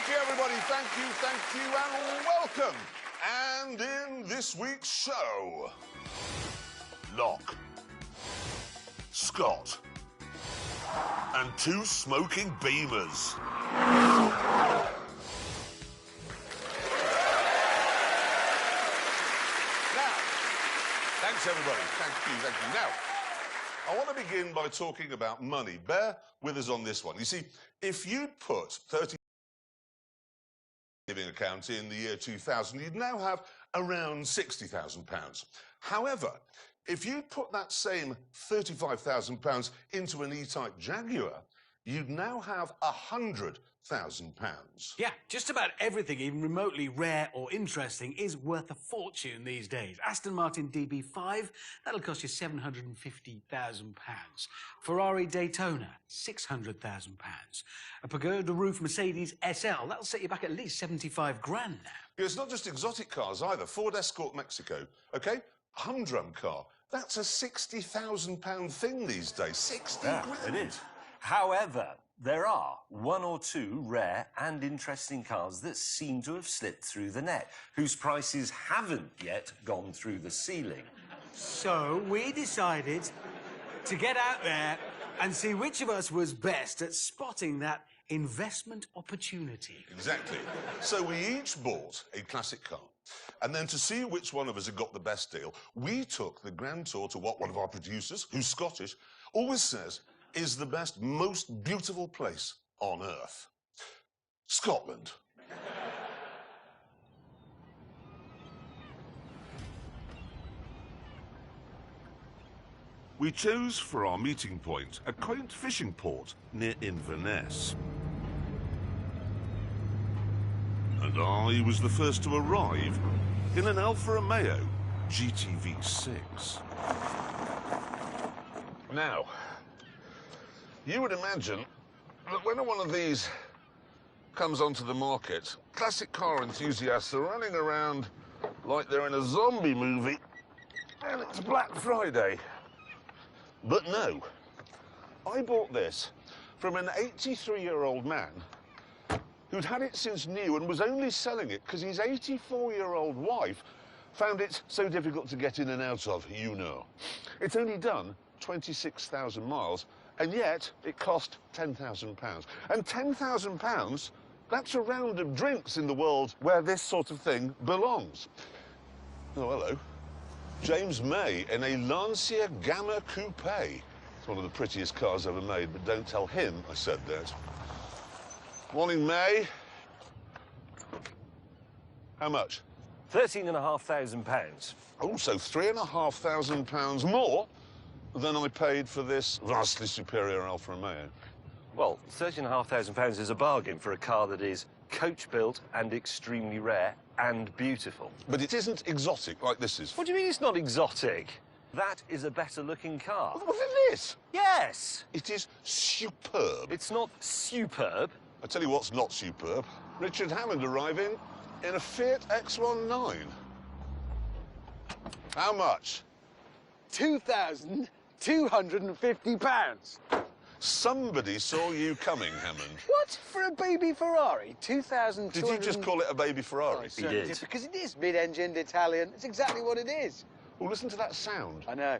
you, everybody. Thank you, and welcome. And in this week's show, Locke, Scott, and two smoking beamers. Now, thanks, everybody. Thank you. Now, I want to begin by talking about money. Bear with us on this one. You see, if you'd put 30 saving account in the year 2000, you'd now have around £60,000. However, if you'd put that same £35,000 into an E-Type Jaguar, you'd now have £100,000. Yeah, just about everything, even remotely rare or interesting, is worth a fortune these days. Aston Martin DB5, that'll cost you £750,000. Ferrari Daytona, £600,000. A Pagoda roof Mercedes SL, that'll set you back at least 75 grand now. Yeah, it's not just exotic cars either. Ford Escort Mexico, OK? Humdrum car, that's a £60,000 thing these days. 60 grand. It is. However, there are one or two rare and interesting cars that seem to have slipped through the net, whose prices haven't yet gone through the ceiling. So we decided to get out there and see which of us was best at spotting that investment opportunity. Exactly. So we each bought a classic car. And then to see which one of us had got the best deal, we took the grand tour to what one of our producers, who's Scottish, always says is the best, most beautiful place on Earth. Scotland. We chose for our meeting point a quaint fishing port near Inverness. And I was the first to arrive in an Alfa Romeo GTV6. Now, you would imagine that when one of these comes onto the market, classic car enthusiasts are running around like they're in a zombie movie and it's Black Friday. But no, I bought this from an 83-year-old man who'd had it since new and was only selling it because his 84-year-old wife found it so difficult to get in and out of, you know. It's only done 26,000 miles, and yet it cost £10,000. And £10,000, that's a round of drinks in the world where this sort of thing belongs. Oh, hello. James May in a Lancia Gamma Coupe. It's one of the prettiest cars ever made, but don't tell him I said that. Morning, May. How much? £13,500. Oh, so £3,500 more than I paid for this vastly superior Alfa Romeo. Well, £13,500 is a bargain for a car that is coach-built and extremely rare and beautiful. But it isn't exotic like this is. What do you mean it's not exotic? That is a better-looking car. What is this? Yes! It is superb. It's not superb. I tell you what's not superb. Richard Hammond arriving in a Fiat X19. How much? £2,250. Somebody saw you coming, Hammond. What? For a baby Ferrari? 2,200... Did you just call it a baby Ferrari? He did. Because it is mid-engined Italian. It's exactly what it is. Well, listen to that sound. I know.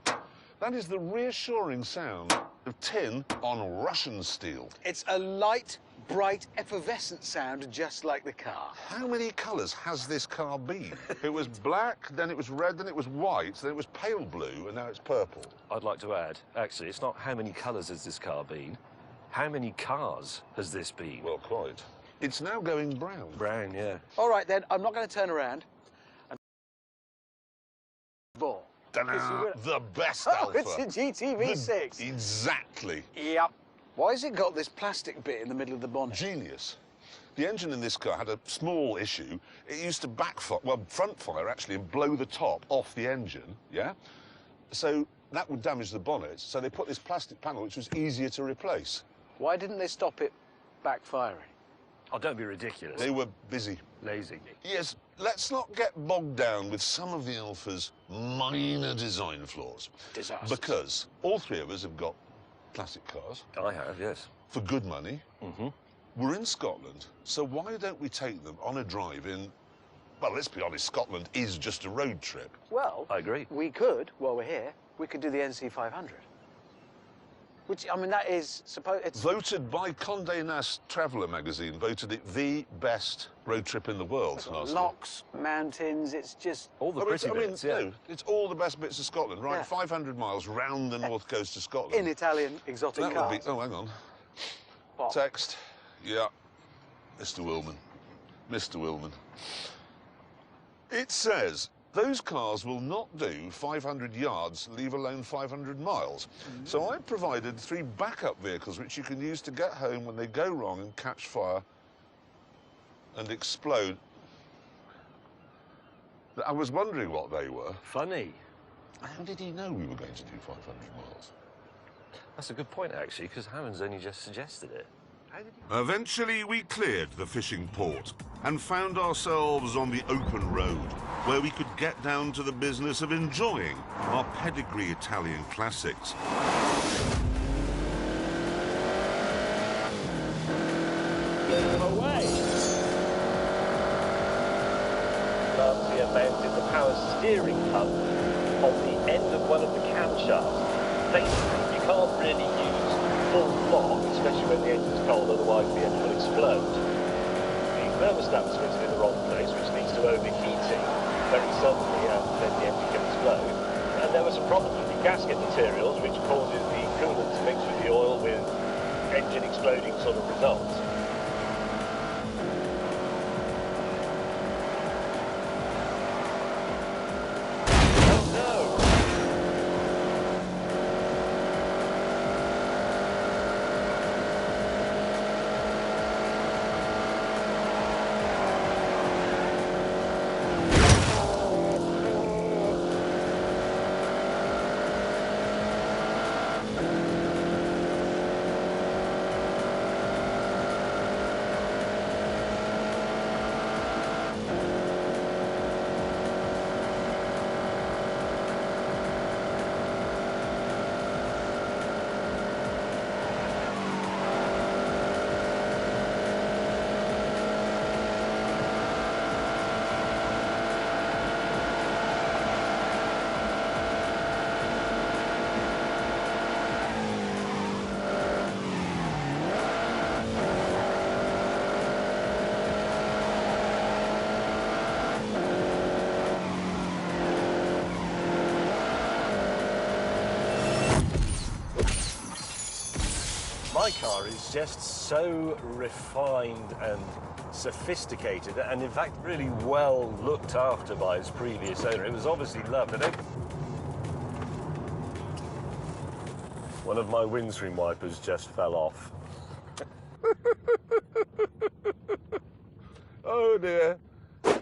That is the reassuring sound of tin on Russian steel. It's a light, bright, effervescent sound, just like the car. How many colours has this car been? It was black, then it was red, then it was white, then it was pale blue, and now it's purple. I'd like to add, actually, it's not how many colours has this car been, how many cars has this been? Well, quite. It's now going brown. Brown, yeah. All right, then, I'm not going to turn around. Ball. The best Oh, Alfa. it's a GTV6. Exactly. Yep. Why has it got this plastic bit in the middle of the bonnet? Genius. The engine in this car had a small issue. It used to backfire, well, front fire, actually, and blow the top off the engine, yeah? So that would damage the bonnet, so they put this plastic panel, which was easier to replace. Why didn't they stop it backfiring? Oh, don't be ridiculous. They were busy. Lazy. Yes, let's not get bogged down with some of the Alfa's minor design flaws. Disasters. Because all three of us have got classic cars. I have, yes. For good money. Mm-hmm. We're in Scotland, so why don't we take them on a drive in... Well, let's be honest, Scotland is just a road trip. Well, I agree. We could, while we're here, we could do the NC 500. Which, I mean, that is it's Voted by Condé Nast Traveller magazine, voted it the best road trip in the world last year. Locks, mountains, it's just... All the pretty bits, yeah. No, it's all the best bits of Scotland, right? Yeah. 500 miles round the north coast of Scotland. in Italian exotic That cars. would be... Oh, hang on. What? Text. Yeah. Mr. Willman. Mr. Willman. It says, those cars will not do 500 yards, leave alone 500 miles. So I provided 3 backup vehicles which you can use to get home when they go wrong and catch fire and explode. I was wondering what they were. Funny. How did he know we were going to do 500 miles? That's a good point, actually, because Hammond's only just suggested it. Eventually, we cleared the fishing port and found ourselves on the open road, where we could get down to the business of enjoying our pedigree Italian classics. Away! Lancia mounted the power steering hub on the end of one of the camshafts. Basically, you can't really use full lock, especially when the engine's cold, otherwise the engine will explode. The thermostat's fitted in the wrong place, which leads to overheating very suddenly, and then the engine can explode. And there were some problems with the gasket materials, which causes the coolant to mix with the oil, with engine exploding sort of results. My car is just so refined and sophisticated, and in fact really well looked after by its previous owner. It was obviously loved. One of my windscreen wipers just fell off. Oh dear. You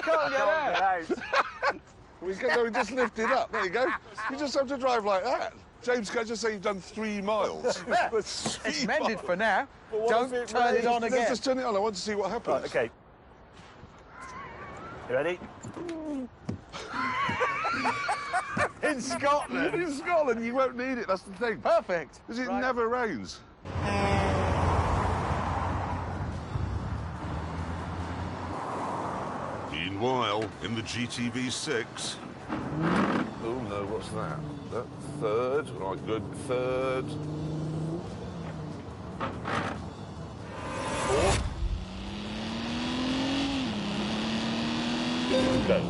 can't get out. We just lift it up. There you go. You just have to drive like that. James, can I just say you've done 3 miles? It's mended for now. But Don't turn it on again. Let's just turn it on. I want to see what happens. Right, okay. You ready? In Scotland. In Scotland, you won't need it. That's the thing. Perfect. Because it Right. never rains. Meanwhile, in the GTV6... Oh, no, what's that? That third. Right, good. Third. Fourth. Go.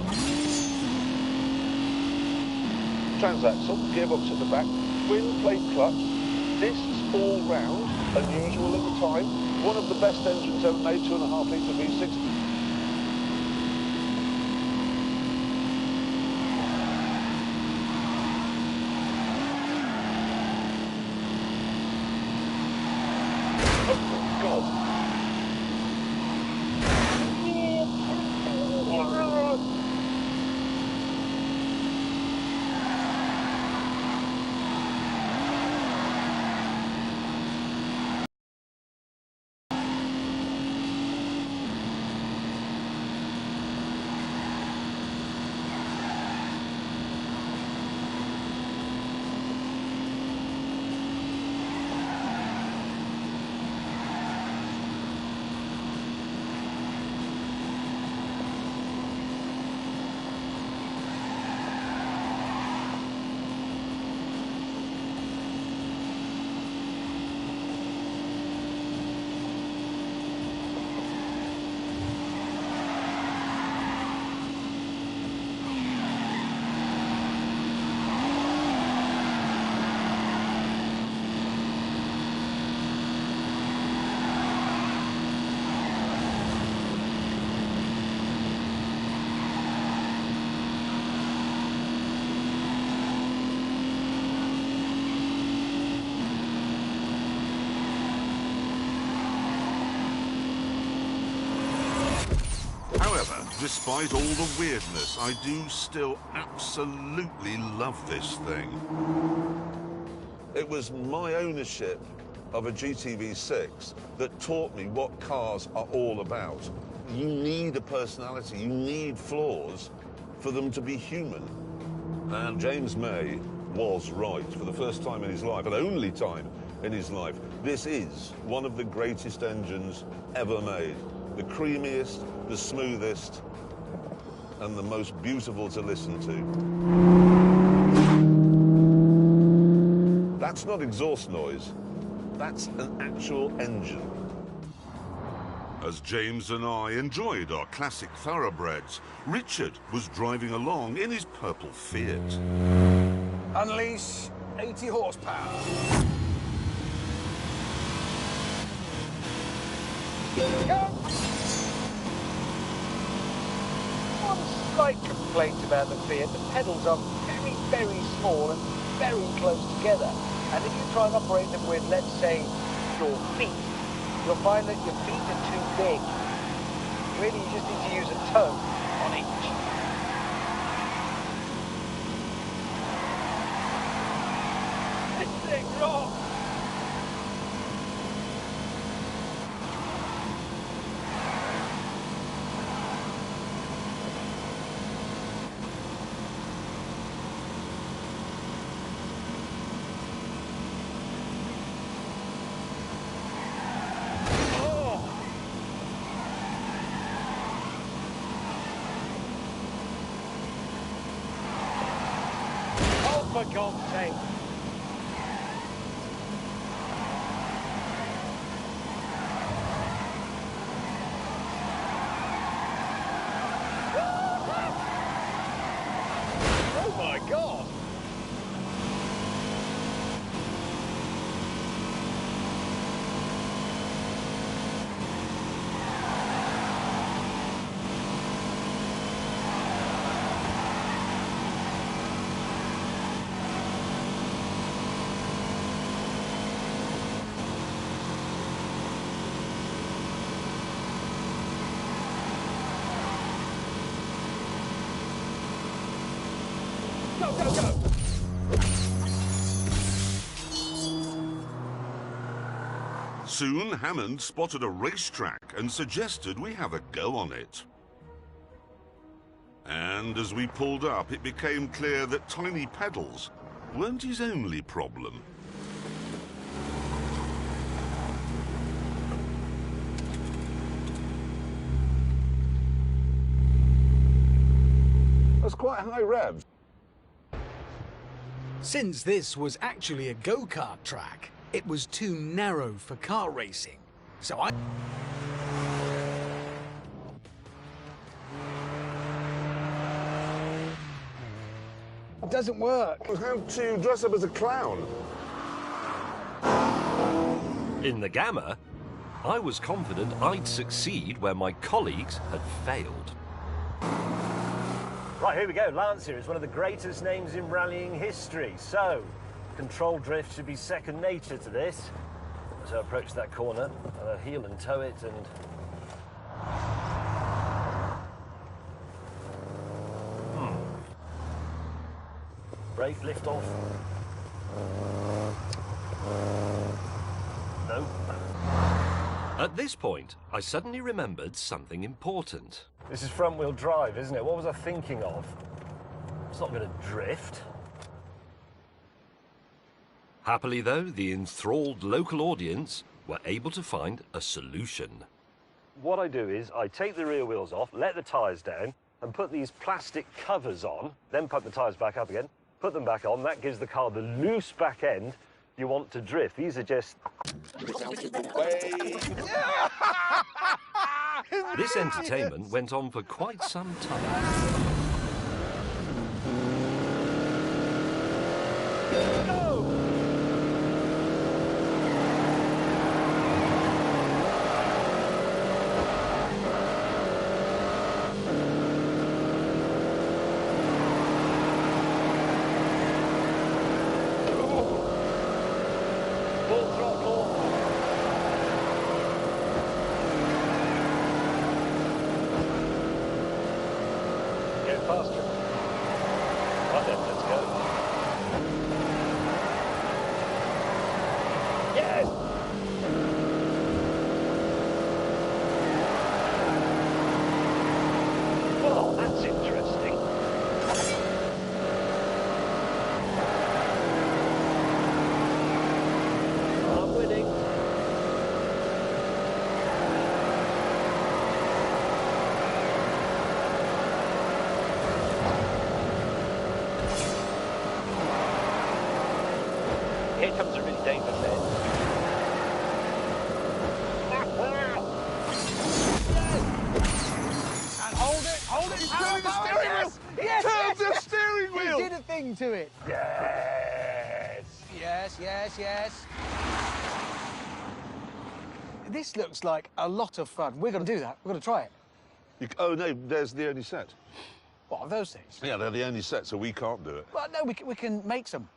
Transaxle, gearbox at the back, twin plate clutch, discs all round, unusual at the time. One of the best engines ever made, 2.5 litre V6. Despite all the weirdness, I do still absolutely love this thing. It was my ownership of a GTV6 that taught me what cars are all about. You need a personality, you need flaws for them to be human. And James May was right for the first time in his life, and only time in his life. This is one of the greatest engines ever made. The creamiest, the smoothest, and the most beautiful to listen to. That's not exhaust noise. That's an actual engine. As James and I enjoyed our classic thoroughbreds, Richard was driving along in his purple Fiat. Unleash 80 horsepower. One slight complaint about the Fiat, the pedals are very, very small and very close together. And if you try and operate them with, let's say, your feet, you'll find that your feet are too big. Really, you just need to use a toe on each. This thing rocks! For God's sake. Oh my God. Go, go, go! Soon, Hammond spotted a racetrack and suggested we have a go on it. And as we pulled up, it became clear that tiny pedals weren't his only problem. That's quite high revs. Since this was actually a go-kart track, it was too narrow for car racing. So I... It doesn't work. How to dress up as a clown? In the Gamma, I was confident I'd succeed where my colleagues had failed. Right, here we go. Lancia is one of the greatest names in rallying history. So, control drift should be second nature to this. So approach that corner, heel and toe it, and... Brake, lift off. No. At this point, I suddenly remembered something important. This is front-wheel drive, isn't it? What was I thinking of? It's not going to drift. Happily, though, the enthralled local audience were able to find a solution. What I do is I take the rear wheels off, let the tyres down, and put these plastic covers on, then pump the tyres back up again, put them back on. That gives the car the loose back end you want to drift. These are just... This entertainment went on for quite some time. thing to it. Yes! Yes, yes, yes. This looks like a lot of fun. We're going to do that. We're going to try it. Oh, no, there's the only set. What are those things? Yeah, they're the only set, so we can't do it. Well, no, we can make some.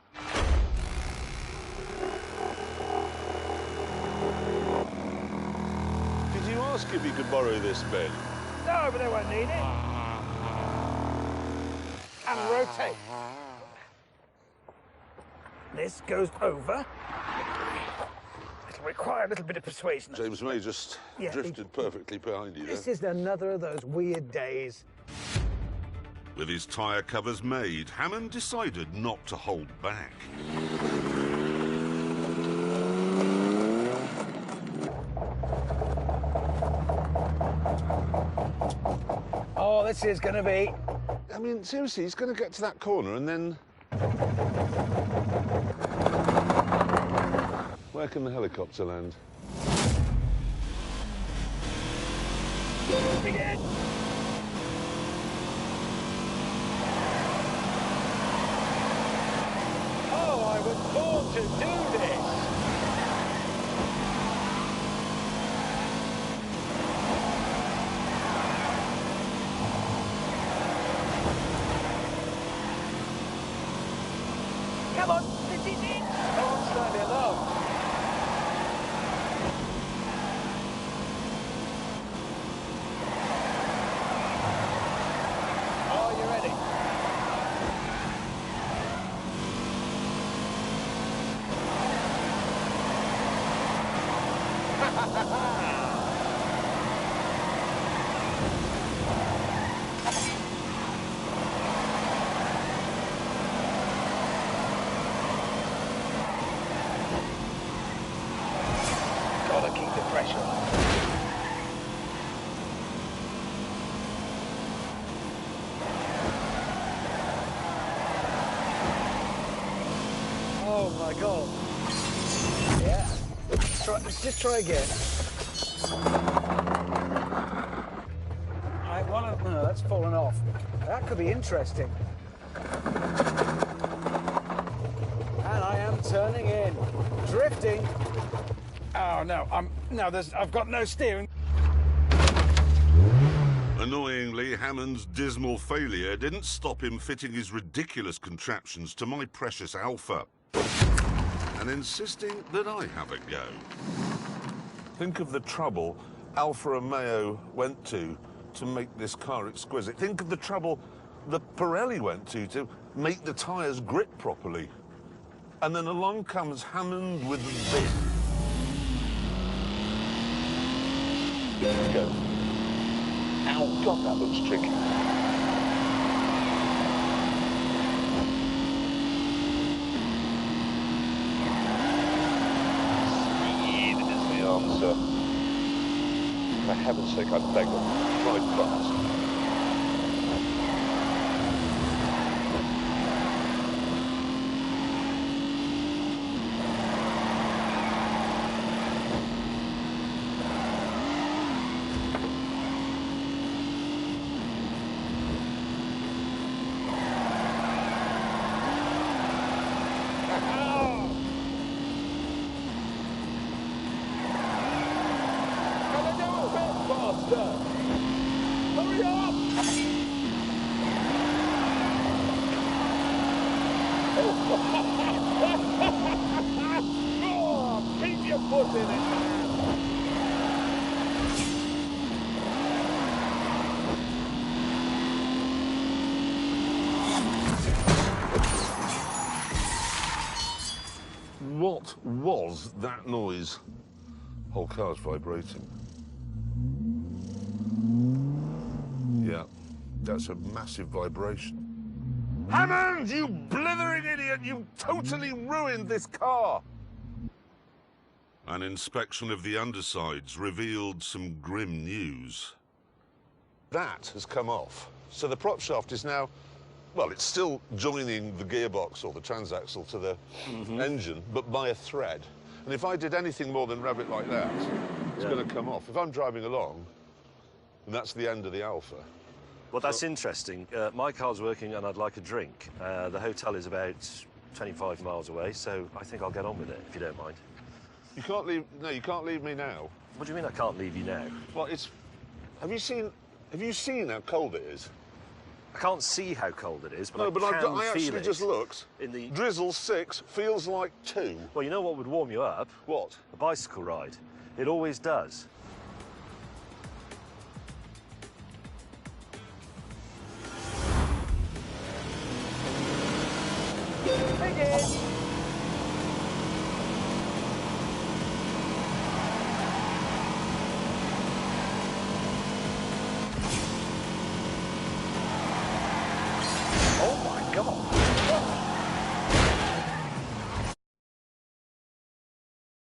Did you ask if you could borrow this, Ben? No, but they won't need it. And rotate. This goes over. It'll require a little bit of persuasion. James May just Yeah, drifted perfectly behind you This there. is another of those weird days. With his tyre covers made, Hammond decided not to hold back. Oh, this is going to be... I mean, seriously, he's going to get to that corner and then... Where can the helicopter land? Again. Oh, I was born to do this. Come on, this is it. Come on, slightly along. Are you ready? Gotta keep the pressure on. Oh my God. Yeah. Let's just try again. I want to... No, that's fallen off. That could be interesting. And I am turning in. Drifting. Oh, no. I've got no steering. Annoyingly, Hammond's dismal failure didn't stop him fitting his ridiculous contraptions to my precious Alpha and insisting that I have a go. Think of the trouble Alfa Romeo went to make this car exquisite. Think of the trouble that Pirelli went to make the tyres grip properly. And then along comes Hammond with this. There we go. Ow, God, that looks tricky. Speed is the answer. For heaven's sake, I beg them, drive fast. Hurry up! Oh, keep your foot in it. What was that noise? Whole car's vibrating. Yeah, that's a massive vibration. Hammond, you blithering idiot! You totally ruined this car! An inspection of the undersides revealed some grim news. That has come off. So the prop shaft is now, well, it's still joining the gearbox or the transaxle to the engine, but by a thread. And if I did anything more than rev it like that, it's going to come off. If I'm driving along, and that's the end of the Alpha, Well, that's interesting. My car's working and I'd like a drink. The hotel is about 25 miles away, so I think I'll get on with it, if you don't mind. You can't leave... No, you can't leave me now. What do you mean I can't leave you now? Well, it's... Have you seen how cold it is? I can't see how cold it is, but No, but I feel actually it just looked. in the... Drizzle 6 feels like 2. Well, you know what would warm you up? What? A bicycle ride. It always does. Take it!